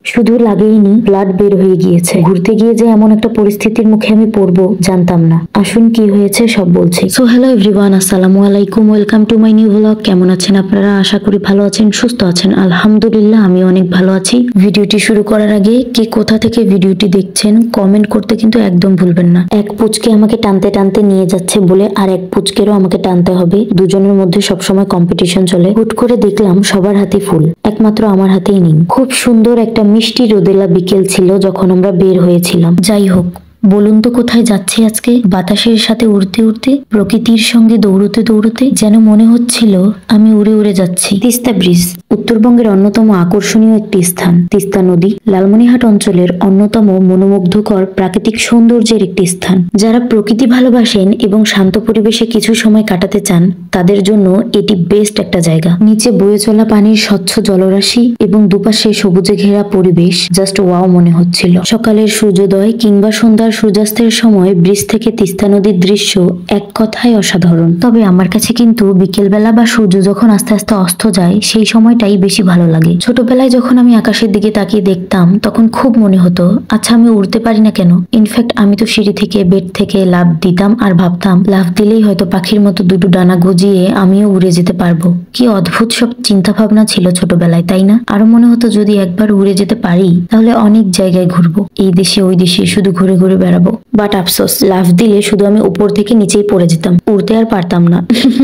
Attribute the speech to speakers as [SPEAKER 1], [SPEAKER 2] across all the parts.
[SPEAKER 1] শুধু লাগেইনি, ব্লাড বের হয়ে গিয়েছে। ঘুরতে গিয়ে যে এমন একটা পরিস্থিতির মুখে আমি পড়বো জানতাম না। আসুন কি হয়েছে সব বলছি। সো হ্যালো এভরিওয়ান, আসসালামু আলাইকুম, welcome to my new blog. কেমন আছেন আপনারা? আশা করি ভালো আছেন, সুস্থ আছেন। আলহামদুলিল্লাহ আমি অনেক ভালো আছি। ভিডিওটি শুরু করার আগে কে কোথা থেকে ভিডিওটি দেখছেন কমেন্ট করতে কিন্তু একদম ভুলবেন না। এক পুচকে আমাকে টানতে টানতে নিয়ে যাচ্ছে বলে আর এক পুচকেরও আমাকে টানতে হবে। দুজনের মধ্যে সবসময় কম্পিটিশন চলে। হুট করে দেখলাম সবার হাতে ফুল, একমাত্র আমার হাতেই নেই। খুব সুন্দর একটা মিষ্টি রোদেলা বিকেল ছিল যখন আমরা বের হয়েছিলাম। যাই হোক, বলুন তো কোথায় যাচ্ছি আজকে? বাতাসের সাথে উড়তে উড়তে, প্রকৃতির সঙ্গে দৌড়তে দৌড়তে যেন মনে হচ্ছিল আমি উড়ে উড়ে যাচ্ছি। তিস্তা ব্রিজ উত্তরবঙ্গের অন্যতম আকর্ষণীয় একটি স্থান। তিস্তা নদী লালমনিরহাট অঞ্চলের অন্যতম মনোমুগ্ধকর প্রাকৃতিক সৌন্দর্যের একটি স্থান। যারা প্রকৃতি ভালোবাসেন এবং শান্ত পরিবেশে কিছু সময় কাটাতে চান তাদের জন্য এটি বেস্ট একটা জায়গা। নিচে বয়ে চলা পানির স্বচ্ছ জলরাশি এবং দুপাশে সবুজে ঘেরা পরিবেশ জাস্ট ওয়াও মনে হচ্ছিল। সকালের সূর্যোদয় কিংবা সন্ধ্যার সূর্যাস্তের সময় ব্রিজ থেকে তিস্তা নদীর দৃশ্য এক কথায় অসাধারণ। তবে আমার কাছে কিন্তু বিকেলবেলা বা সূর্য যখন আস্তে আস্তে অস্ত যায় সেই সময়টাই বেশি ভালো লাগে। ছোটবেলায় যখন আমি আকাশের দিকে তাকিয়ে দেখতাম তখন খুব মনে হতো আচ্ছা আমি উড়তে পারি না কেন। ইনফ্যাক্ট আমি তো সিঁড়ি থেকে বেড থেকে লাফ দিতাম আর ভাবতাম লাফ দিলেই হয়তো পাখির মতো দুটো ডানা গজিয়ে আমিও উড়ে যেতে পারবো। কি অদ্ভুত সব চিন্তা ভাবনা ছিল ছোটবেলায়, তাই না? আরো মনে হতো যদি একবার উড়ে যেতে পারি তাহলে অনেক জায়গায় ঘুরবো, এই দেশে ওই দেশে শুধু ঘুরে ঘুরে বেড়াবো। বাট আফসোস, লাফ দিলে শুধু আমি উপর থেকে নিচেই পড়ে যেতাম, উড়তে আর পারতাম না।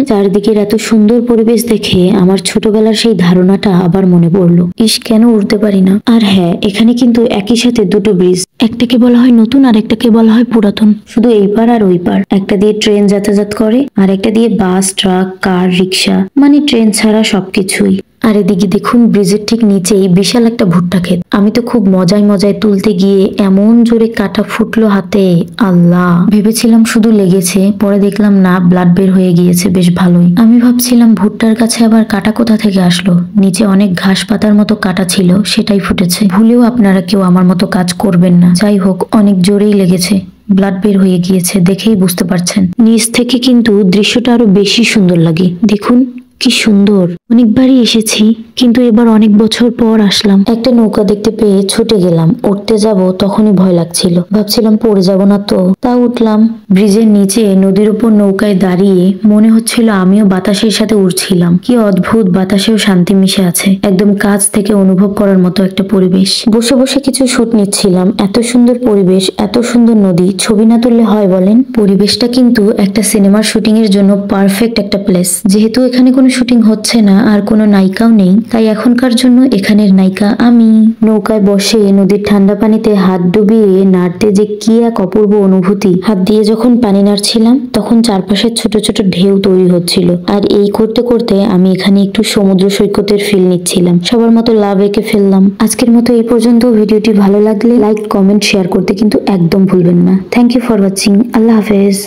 [SPEAKER 1] চারদিকের এত সুন্দর পরিবেশ দেখে আমার ছোটবেলার সেই ধারণাটা আবার মনে পড়লো, ইস কেন উড়তে পারি না। আর হ্যাঁ, এখানে কিন্তু একই সাথে দুটো ব্রিজ, একটাকে বলা হয় নতুন আর একটাকে বলা হয় পুরাতন। শুধু এই পার আর ওই পার, একটা দিয়ে ট্রেন যাতায়াত করে আর একটা দিয়ে বাস, ট্রাক, কার, রিক্সা, মানে ট্রেন ছাড়া সবকিছুই। আর এদিকে দেখুন ব্রিজের ঠিক নিচেই বিশাল একটা ভুট্টা ক্ষেত। আমি তো খুব মজায় মজায় তুলতে গিয়ে এমন জোরে কাটা ফুটলো হাতে, আল্লাহ! ভেবেছিলাম শুধু লেগেছে, পরে দেখলাম না, ব্লাড বের হয়ে গিয়েছে বেশ ভালোই। আমি ভাবছিলাম ভুট্টার কাছে আবার কাটা কোথা থেকে আসলো, নিচে অনেক ঘাস পাতার মতো কাটা ছিল, সেটাই ফুটেছে। ভুলেও আপনারা কেউ আমার মতো কাজ করবেন না। যাই হোক, অনেক জোরেই লেগেছে, ব্লাড বের হয়ে গিয়েছে, দেখেই বুঝতে পারছেন। নিচ থেকে কিন্তু দৃশ্যটা আরো বেশি সুন্দর লাগে। দেখুন কি সুন্দর। অনেকবারই এসেছি কিন্তু এবার অনেক বছর পর আসলাম। একটা নৌকা দেখতে পেয়ে ছুটে গেলাম, উঠতে যাব তখনই ভয় লাগছিল, ভাবছিলাম পড়ে যাব না তো, তা উঠলাম। ব্রিজের নিচে নদীর উপর নৌকায় দাঁড়িয়ে মনে হচ্ছিল আমিও বাতাসের সাথে উড়ছিলাম। কি অদ্ভুত, বাতাসেও শান্তি মিশে আছে, একদম কাছ থেকে অনুভব করার মতো একটা পরিবেশ। বসে বসে কিছু শুট নিচ্ছিলাম। এত সুন্দর পরিবেশ, এত সুন্দর নদী, ছবি না তুললে হয় বলেন? পরিবেশটা কিন্তু একটা সিনেমার শুটিং এর জন্য পারফেক্ট একটা প্লেস। যেহেতু এখানে কোনো শুটিং হচ্ছে না আর কোনো নায়িকাও নেই, তাই এখনকার জন্য এখানের নায়িকা আমি। নৌকায় বসে নদীর ঠান্ডা পানিতে হাত ডুবিয়ে নাড়তে যে কি এক অপূর্ব অনুভূতি। হাত দিয়ে যখন পানি নাড়ছিলাম তখন চারপাশে ছোট ছোট ঢেউ তৈরি হচ্ছিল, আর এই করতে করতে আমি এখানে একটু সমুদ্র সৈকতের ফিল নিচ্ছিলাম। সবার মতো লাভ এঁকে ফেললাম। আজকের মতো এই পর্যন্ত। ভিডিওটি ভালো লাগলে লাইক, কমেন্ট, শেয়ার করতে কিন্তু একদম ভুলবেন না। Thank you for watching. আল্লাহ হাফেজ।